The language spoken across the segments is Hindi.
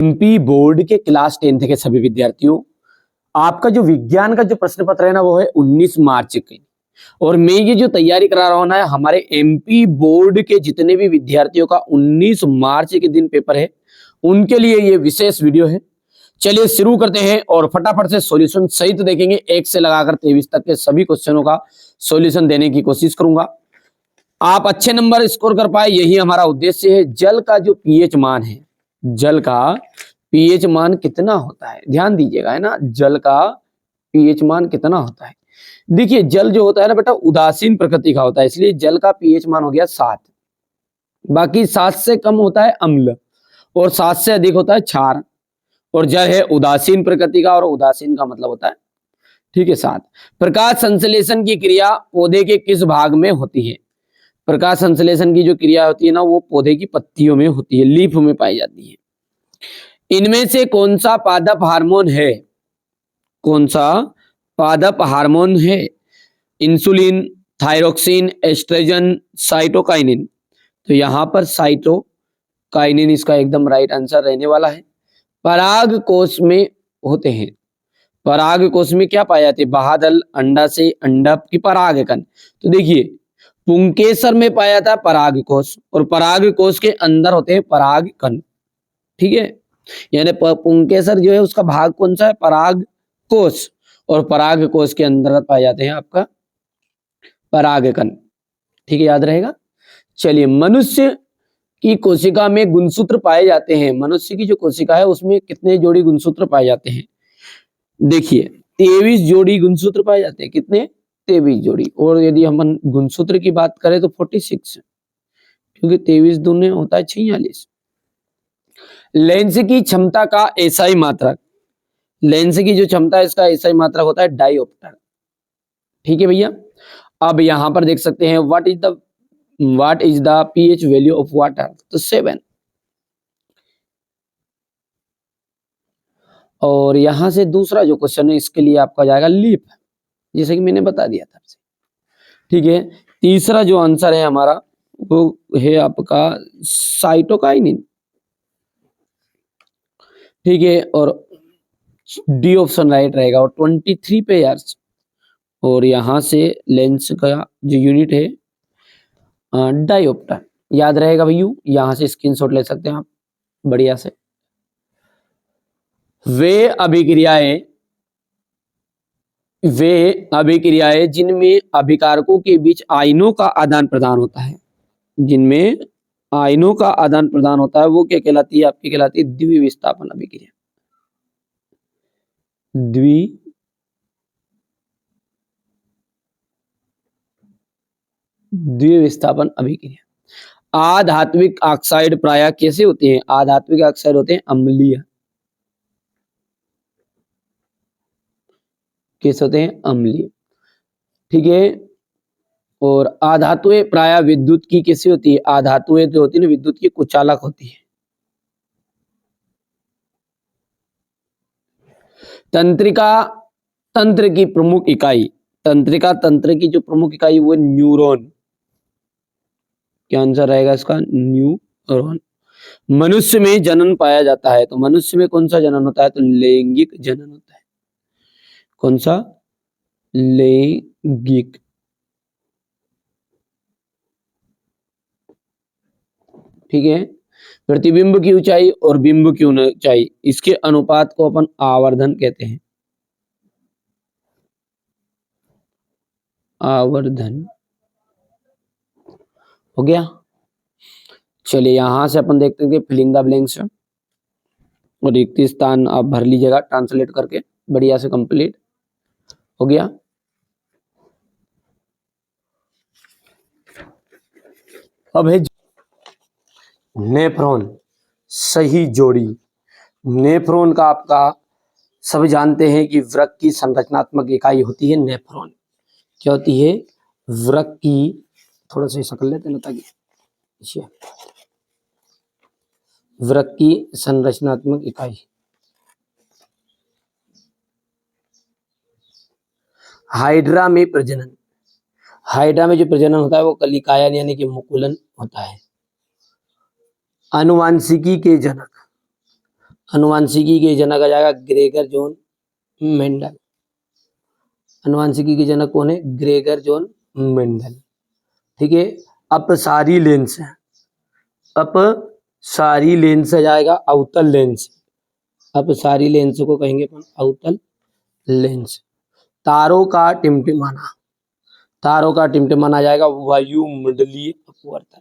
एमपी बोर्ड के क्लास 10th के सभी विद्यार्थियों, आपका जो विज्ञान का जो प्रश्न पत्र है ना वो है 19 मार्च के। और मैं ये जो तैयारी करा रहा हूं ना, हमारे एमपी बोर्ड के जितने भी विद्यार्थियों का 19 मार्च के दिन पेपर है उनके लिए ये विशेष वीडियो है। चलिए शुरू करते हैं और फटाफट से सॉल्यूशन सहित देखेंगे। 1 से लगाकर 23 तक के सभी क्वेश्चनों का सॉल्यूशन देने की कोशिश करूंगा, आप अच्छे नंबर स्कोर कर पाए, यही हमारा उद्देश्य है। जल का जो पीएच मान है, जल का पीएच मान कितना होता है, ध्यान दीजिएगा, है ना। जल का पीएच मान कितना होता है। देखिए जल जो होता है ना बेटा उदासीन प्रकृति का होता है, इसलिए जल का पीएच मान हो गया 7। बाकी 7 से कम होता है अम्ल और 7 से अधिक होता है क्षार। और जल है उदासीन प्रकृति का और उदासीन का मतलब होता है, ठीक है, 7। प्रकाश संश्लेषण की क्रिया पौधे के किस भाग में होती है। प्रकाश संश्लेषण की जो क्रिया होती है ना वो पौधे की पत्तियों में होती है, लीफ में पाई जाती है। इनमें से कौन सा पादप हार्मोन है, कौन सा पादप हार्मोन है। Insulin, thyroxine, oestrogen, cytokinin. तो यहां पर साइटोकाइनिन इसका एकदम राइट आंसर रहने वाला है। पराग कोश में होते हैं, पराग कोश में क्या पाए जाते हैं, बाह्यदल, अंडाशय, अंडक की परागकण। तो देखिए पुंकेसर में पाया जाता है पराग कोश और पराग कोश के अंदर होते हैं परागकण, ठीक है। यानी पुंकेसर जो है उसका भाग कौन सा है, पराग कोश, और पराग कोश के अंदर पाए जाते हैं आपका परागकण, ठीक है, याद रहेगा। चलिए मनुष्य की कोशिका में गुणसूत्र पाए जाते हैं, मनुष्य की जो कोशिका है उसमें कितने जोड़ी गुणसूत्र पाए जाते हैं। देखिए 23 जोड़ी गुणसूत्र पाए जाते हैं, कितने, 23 जोड़ी। और यदि हम गुणसूत्र की बात करें तो 46, क्योंकि 23 दूने होता है 46। लेंस की क्षमता का एसआई मात्रक, लेंस की जो क्षमता है इसका एसआई मात्रक होता है डायोप्टर, ठीक है भैया। अब यहां पर देख सकते हैं what is the pH value of water, तो 7। और यहां से दूसरा जो क्वेश्चन है इसके लिए आपका जाएगा लीफ, जैसे कि मैंने बता दिया था, ठीक है। तीसरा जो आंसर है हमारा वो है आपका साइटोकाइनिन, ठीक है। और डी ऑप्शन राइट रहेगा। और 23 पेयर्स, और यहां से लेंस का जो यूनिट है डायोप्टर, याद रहेगा भैया, यहां से स्क्रीनशॉट ले सकते हैं आप बढ़िया से। वे अभिक्रियाएं जिनमें अभिकारकों के बीच आयनों का आदान प्रदान होता है, जिनमें आयनों का आदान प्रदान होता है वो क्या कहलाती है, आपकी कहलाती है द्विविस्थापन अभिक्रिया, द्विविस्थापन अभिक्रिया। आधात्विक ऑक्साइड प्रायः कैसे होते हैं, आधात्विक ऑक्साइड होते हैं अम्लीय, कैसे होते हैं, अम्लीय, ठीक है। और आधातुएं प्रायः विद्युत की कैसी होती है, आधातुएं जो होती है ना विद्युत की कुचालक होती है। तंत्रिका तंत्र की प्रमुख इकाई, तंत्रिका तंत्र की जो प्रमुख इकाई वो न्यूरॉन, क्या आंसर रहेगा इसका, न्यूरॉन। मनुष्य में जनन पाया जाता है, तो मनुष्य में कौन सा जनन होता है, तो लैंगिक जनन होता है, कौन सा, लैंगिक, ठीक है। प्रतिबिंब की ऊंचाई और बिंब की ऊंचाई, इसके अनुपात को अपन आवर्धन कहते हैं, आवर्धन, हो गया। चलिए यहां से अपन देखते हैं फिलिंग द ब्लैंक्स, और रिक्त स्थान आप भर लीजिएगा ट्रांसलेट करके बढ़िया से, कंप्लीट हो गया। अब है नेफ्रॉन, सही जोड़ी। नेफ्रॉन का आपका सभी जानते हैं कि वृक्क की संरचनात्मक इकाई होती है नेफ्रॉन, क्या होती है, वृक्क की, थोड़ा सा ऐसा कर लेते हैं ना ताकि, वृक्क की संरचनात्मक इकाई। हाइड्रा में प्रजनन, हाइड्रा में जो प्रजनन होता है वो कलिकायन यानी कि मुकुलन होता है। अनुवांशिकी के जनक, अनुवांशिकी के जनक आ जाएगा ग्रेगर जॉन मेंडल। अनुवांशिकी के जनक कौन है? Gregor John Mendel. ठीक है। अपसारी लेंस है, अपसारी लेंस आ जाएगा अवतल लेंस। अपसारी लेंस को कहेंगे अपन अवतल लेंस। तारों का टिमटिमाना, तारों का टिमटिमाना आ जाएगा वायुमंडलीय अपवर्तन,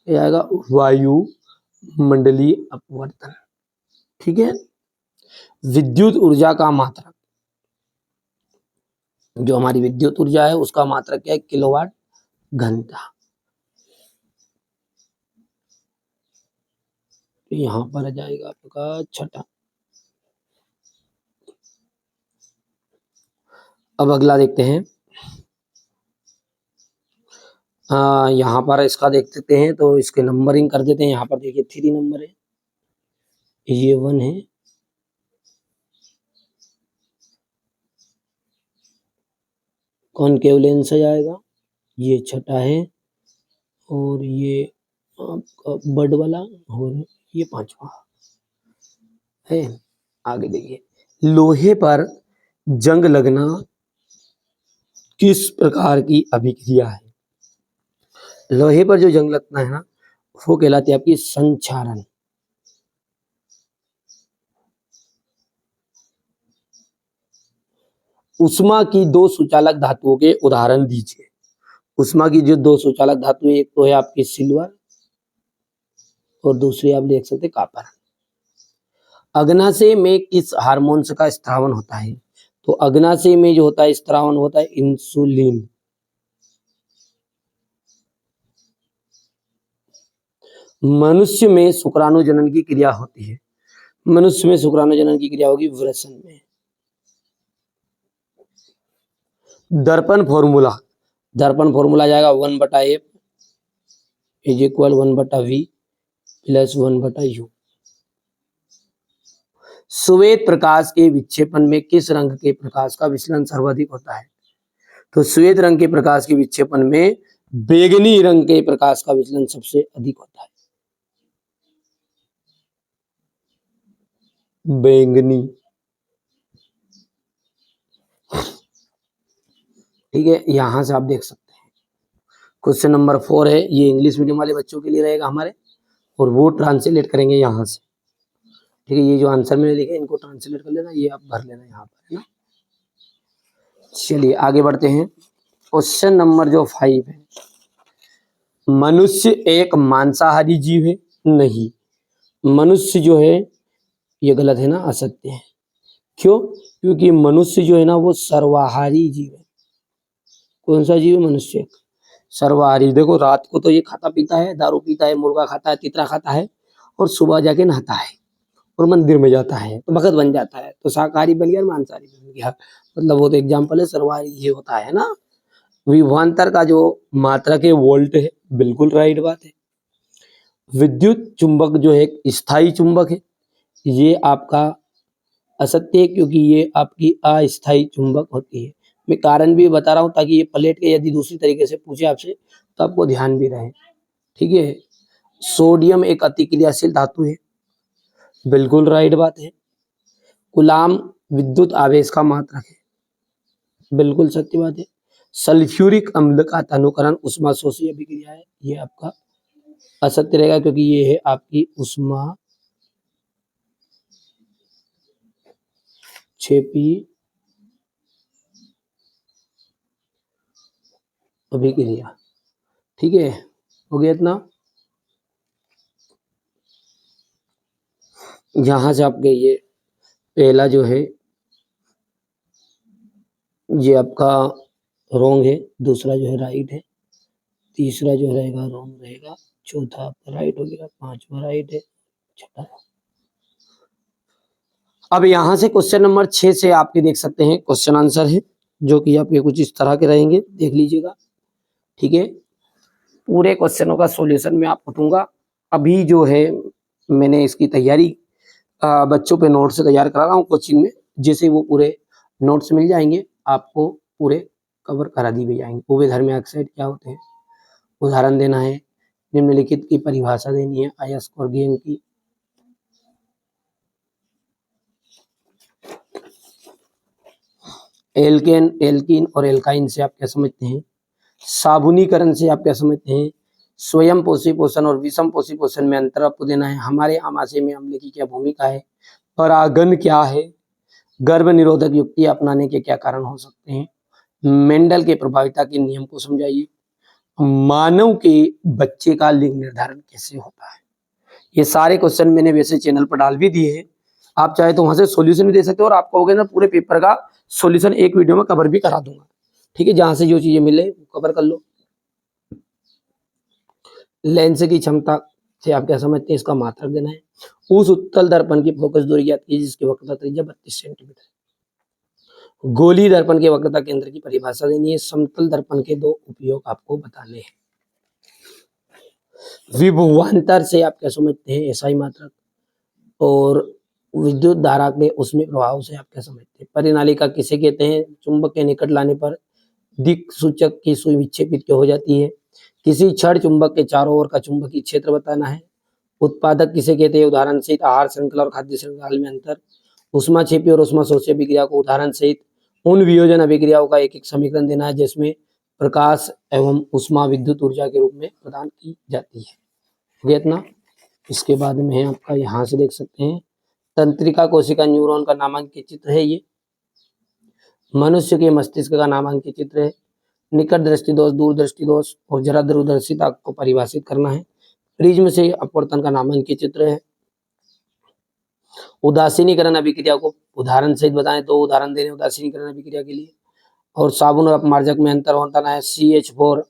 ये आएगा वायुमंडलीय अपवर्तन। ठीक है। विद्युत ऊर्जा का मात्रक, जो हमारी विद्युत ऊर्जा है उसका मात्रक क्या है? किलोवाट घंटा। यहां पर आ जाएगा आपका छठा। अब अगला देखते हैं। यहाँ पर इसका देख सकते हैं, तो इसके नंबरिंग कर देते हैं। यहाँ पर देखिए 3 नंबर है, ये 1 है, कॉनकेव लेंस आ जाएगा, ये छठा है, और ये आपका बड वाला, और ये 5वां है। आगे देखिए, लोहे पर जंग लगना किस प्रकार की अभिक्रिया है? लोहे पर जो जंग लगता है ना, वो कहलाती है आपकी संक्षारण। उष्मा की 2 सुचालक धातुओं के उदाहरण दीजिए। उष्मा की जो 2 सुचालक धातु, एक तो है आपकी सिल्वर और दूसरी आप देख सकते कॉपर। अग्नाशय में किस हार्मोन का स्त्रावन होता है? तो अग्नाशय में जो होता है स्त्रावन होता है इंसुलिन। मनुष्य में शुक्राणु जनन की क्रिया होती है, मनुष्य में शुक्राणु जनन की क्रिया होगी वृषण में। दर्पण फॉर्मूला, दर्पण फॉर्मूला जाएगा 1/f is equal 1/v plus 1/u। श्वेत प्रकाश के विक्षेपण में किस रंग के प्रकाश का विचलन सर्वाधिक होता है? तो श्वेत रंग के प्रकाश के विक्षेपण में बैंगनी रंग के प्रकाश का विचलन सबसे अधिक होता है। बैंगनी। ठीक है, यहां से आप देख सकते हैं। क्वेश्चन नंबर 4 है, ये इंग्लिश मीडियम वाले बच्चों के लिए रहेगा हमारे, और वो ट्रांसलेट करेंगे यहां से। ठीक है, ये जो आंसर मैंने लिखे इनको ट्रांसलेट कर लेना, ये आप भर लेना यहाँ पर, है ना। चलिए आगे बढ़ते हैं। क्वेश्चन नंबर जो 5 है, मनुष्य एक मांसाहारी जीव है? नहीं, मनुष्य जो है ये गलत है ना, असत्य है। क्यों? क्योंकि मनुष्य जो है ना वो सर्वाहारी जीव है। कौन सा जीव है? मनुष्य सर्वाहारी। देखो, रात को तो ये खाता पीता है, दारू पीता है, मुर्गा खाता है, तितरा खाता है, और सुबह जाके नहाता है और मंदिर में जाता है, तो भगत बन जाता है, तो शाकाहारी बन गया, मांसाहारी बन गया। मतलब वो तो एग्जाम्पल है, सर्वाहारी ये होता है ना। विभवांतर का जो मात्रक है वोल्ट है, बिल्कुल राइट बात है। विद्युत चुंबक जो है एक स्थायी चुंबक है, ये आपका असत्य है, क्योंकि ये आपकी अस्थायी चुंबक होती है। मैं कारण भी बता रहा हूं ताकि ये पलट के यदि दूसरी तरीके से पूछे आपसे तो आपको ध्यान भी रहे। ठीक है। सोडियम एक अतिक्रियाशील धातु है, बिल्कुल राइट बात है। कूलाम विद्युत आवेश का मात्रक है, बिल्कुल सत्य बात है। सल्फ्यूरिक अम्ल का तनुकरण उष्माशोषी अभिक्रिया है, ये आपका असत्य रहेगा, क्योंकि ये है आपकी उष्मा क्षेपी अभिक्रिया। ठीक है, हो गया इतना। यहां से आपके ये पहला जो है ये आपका रॉन्ग है, दूसरा जो है राइट है, तीसरा जो रहेगा रॉन्ग रहेगा, चौथा आपका राइट हो गया, 5वां राइट है, छठा। अब यहां से क्वेश्चन नंबर 6 से आपके देख सकते हैं क्वेश्चन आंसर है, जो कि आपके कुछ इस तरह के रहेंगे, देख लीजिएगा। ठीक है, पूरे क्वेश्चनों का सॉल्यूशन मैं आपको दूंगा। अभी जो है मैंने इसकी तैयारी बच्चों पे नोट से तैयार करा रहा हूँ कोचिंग में। जैसे वो पूरे नोट्स मिल जाएंगे आपको, पूरे कवर करा दी भी जाएंगे। उभयधर्मी ऑक्साइड क्या होते हैं, उदाहरण देना है, निम्नलिखित की परिभाषा देनी है, अयस्क और गेंग की, एल्केन, एल्कीन और एल्काइन से आप क्या समझते हैं? साबुनीकरण से आप क्या समझते हैं? स्वयं पोषी पोषण और विषम पोषी पोषण में अंतर आपको देना है। हमारे आमाशय में अम्ल की क्या भूमिका है? परागन क्या है? गर्भ निरोधक युक्ति अपनाने के क्या कारण हो सकते हैं? मेंडल के प्रभाविता के नियम को समझाइए। मानव के बच्चे का लिंग निर्धारण कैसे होता है? ये सारे क्वेश्चन मैंने वैसे चैनल पर डाल भी दिए हैं, आप चाहे तो वहां से सॉल्यूशन भी दे सकते हो, और आपको हो गया ना पूरे पेपर का सॉल्यूशन एक वीडियो में कवर भी करा दूंगा। ठीक है, जहां से जो चीजें मिले वो कवर कर लो। लेंस की क्षमता से आप क्या समझते हैं? इसका मात्रक देना है। उस उत्तल दर्पण की फोकस दूरी ज्ञात कीजिए जिसकी वक्रता त्रिज्या 32 सेंटीमीटर। गोली दर्पण के वक्रता केंद्र की परिभाषा देनी है। समतल दर्पण के दो उपयोग आपको बताने हैं। विभवांतर से आप क्या समझते हैं? एसआई मात्रक। और विद्युत धारा के उसमें प्रभाव से आप क्या समझते हैं? परिनालिका किसे कहते हैं? चुंबक के निकट लाने पर दिक् सूचक की सुई विक्षेपित क्यों हो जाती है? किसी क्षण चुंबक के चारों ओर का चुंबकीय क्षेत्र बताना है। उत्पादक किसे कहते हैं? उदाहरण सहित आहार श्रृंखला और खाद्य श्रृंखला में अंतर। ऊष्माक्षेपी और ऊष्माशोषी अभिक्रिया को उदाहरण सहित उन वियोजन अभिक्रियाओं का एक एक समीकरण देना है जिसमें प्रकाश एवं ऊष्मा विद्युत ऊर्जा के रूप में प्रदान की जाती है। हो गया इतना। इसके बाद में आपका यहाँ से देख सकते हैं तंत्रिका कोशिका न्यूरॉन का नामांकित चित्र है। ये मनुष्य के मस्तिष्क का नामांकित चित्र है। निकट दृष्टि दोष, दूर दृष्टि दोष और जरा दूरदर्शिता को परिभाषित करना है। प्रिज्म से अपवर्तन का नामांकित चित्र है। उदासीनीकरण अभिक्रिया को उदाहरण सहित बताएं, तो उदाहरण देने उदासीनीकरण अभिक्रिया के लिए। और साबुन और अपमार्जक में अंतर होता है। CH4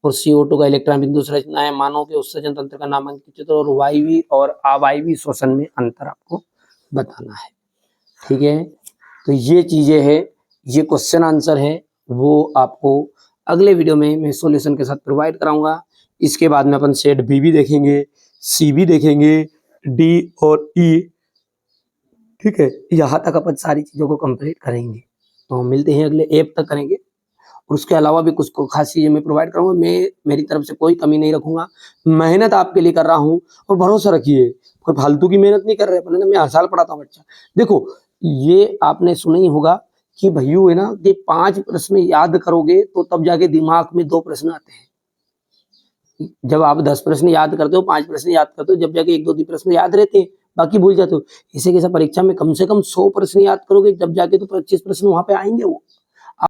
और CO2 का इलेक्ट्रॉन बिंदु संरचना है। मानव के उत्सर्जन तंत्र का नामांकित चित्र और वायवीय और अवायवीय श्वसन में अंतर आपको बताना है। ठीक है, तो ये चीजें हैं, ये क्वेश्चन आंसर है, वो आपको अगले वीडियो में मैं सॉल्यूशन के साथ प्रोवाइड कराऊंगा। इसके बाद में अपन सेट बी भी देखेंगे, सी भी देखेंगे, डी और ई। ठीक है, यहाँ तक अपन सारी चीजों को कंप्लीट करेंगे। तो मिलते हैं अगले ऐप तक करेंगे, और उसके अलावा भी कुछ खास चीजें मैं प्रोवाइड करूंगा। मैं मेरी तरफ से कोई कमी नहीं रखूंगा, मेहनत आपके लिए कर रहा हूँ, और भरोसा रखिए कोई फालतू की मेहनत नहीं कर रहे अपन। मैं हर साल पढ़ाता हूँ बच्चा। देखो, ये आपने सुना ही होगा कि भैया है ना, ये 5 प्रश्न याद करोगे तो तब जाके दिमाग में 2 प्रश्न आते हैं। जब आप 10 प्रश्न याद करते हो, 5 प्रश्न याद करते हो, जब जाके 1-2 प्रश्न याद रहते हैं, बाकी भूल जाते हो। इसी के साथ परीक्षा में कम से कम 100 प्रश्न याद करोगे, जब जाके तो 25 प्रश्न वहां पे आएंगे वो।